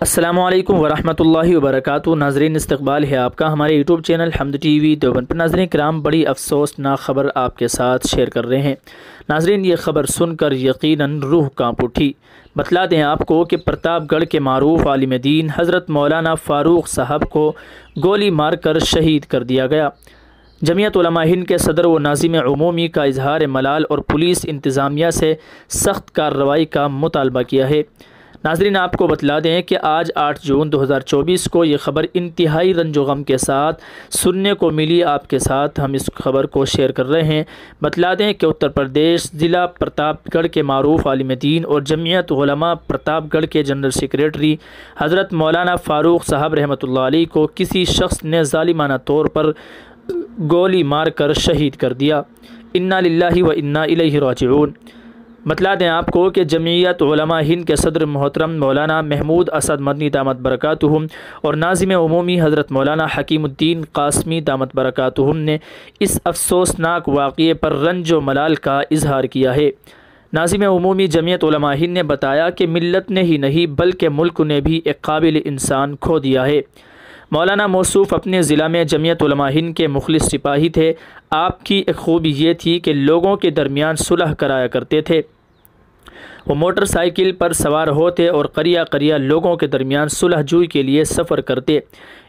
السلام علیکم ورحمۃ اللہ وبرکاتہ۔ ناظرین، استقبال ہے آپ کا ہمارے یوٹیوب چینل حمد ٹی وی دیوبند پر۔ ناظرین کرام، بڑی افسوسناک خبر آپ کے ساتھ شیئر کر رہے ہیں۔ ناظرین، یہ خبر سن کر یقیناً روح کانپ اٹھی۔ بتلا دیں آپ کو کہ پرتاپ گڑھ کے معروف عالم دین حضرت مولانا فاروق صاحب کو گولی مار کر شہید کر دیا گیا۔ جمعیت علماء ہند کے صدر و ناظم عمومی کا اظہار ملال اور پولیس انتظامیہ سے سخت کارروائی کا مطالبہ کیا ہے۔ ناظرین، آپ کو بتلا دیں کہ آج 8 جون 2024 کو یہ خبر انتہائی رنج و غم کے ساتھ سننے کو ملی۔ آپ کے ساتھ ہم اس خبر کو شیئر کر رہے ہیں۔ بتلا دیں کہ اتر پردیش ضلع پرتاپ گڑھ کے معروف عالم دین اور جمعیت علماء پرتاپ گڑھ کے جنرل سیکریٹری حضرت مولانا فاروق صاحب رحمۃ اللہ علیہ کو کسی شخص نے ظالمانہ طور پر گولی مار کر شہید کر دیا۔ انا للہ و انا الیہ راجعون۔ بتلا دیں آپ کو کہ جمعیت علماء ہند کے صدر محترم مولانا محمود اسد مدنی دامت برکاتہم اور ناظم عمومی حضرت مولانا حکیم الدین قاسمی دامت برکاتہم نے اس افسوسناک واقعے پر رنج و ملال کا اظہار کیا ہے۔ ناظم عمومی جمعیت علماء ہند نے بتایا کہ ملت نے ہی نہیں بلکہ ملک نے بھی ایک قابل انسان کھو دیا ہے۔ مولانا موصوف اپنے ضلع میں جمعیت علماء ہند کے مخلص سپاہی تھے۔ آپ کی ایک خوبی یہ تھی کہ لوگوں کے درمیان صلح کرایا کرتے تھے۔ وہ موٹر سائیکل پر سوار ہوتے اور قریہ قریہ لوگوں کے درمیان صلح جوئی کے لیے سفر کرتے،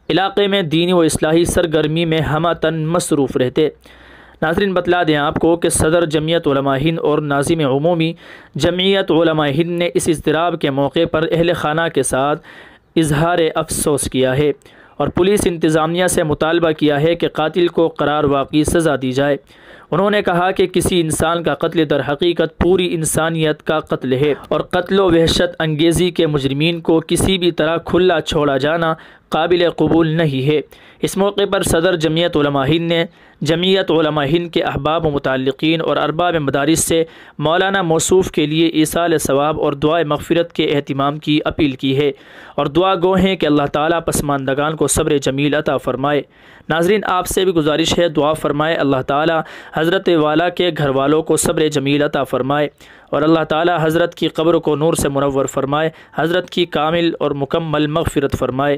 علاقے میں دینی و اصلاحی سرگرمی میں ہمہ تن مصروف رہتے۔ ناظرین، بتلا دیں آپ کو کہ صدر جمعیت علماء ہند اور ناظم عمومی جمعیت علماء ہند نے اس اضطراب کے موقع پر اہل خانہ کے ساتھ اظہار افسوس کیا ہے اور پولیس انتظامیہ سے مطالبہ کیا ہے کہ قاتل کو قرار واقعی سزا دی جائے۔ انہوں نے کہا کہ کسی انسان کا قتل در حقیقت پوری انسانیت کا قتل ہے اور قتل و وحشت انگیزی کے مجرمین کو کسی بھی طرح کھلا چھوڑا جانا قابل قبول نہیں ہے۔ اس موقع پر صدر جمعیت علماء ہند نے جمعیت علماء ہند کے احباب و متعلقین اور ارباب مدارس سے مولانا موصوف کے لیے ایصال ثواب اور دعائے مغفرت کے اہتمام کی اپیل کی ہے اور دعا گو ہیں کہ اللہ تعالیٰ پسماندگان کو صبر جمیل عطا فرمائے۔ ناظرین، آپ سے بھی گزارش ہے، دعا فرمائے اللہ تعالیٰ حضرت والا کے گھر والوں کو صبر جمیل عطا فرمائے اور اللہ تعالیٰ حضرت کی قبر کو نور سے منور فرمائے، حضرت کی کامل اور مکمل مغفرت فرمائے۔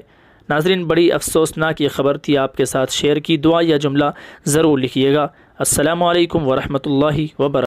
ناظرین، بڑی افسوسناک یہ خبر تھی، آپ کے ساتھ شیئر کی۔ دعا یا جملہ ضرور لکھیے گا۔ السلام علیکم ورحمۃ اللہ وبرکاتہ۔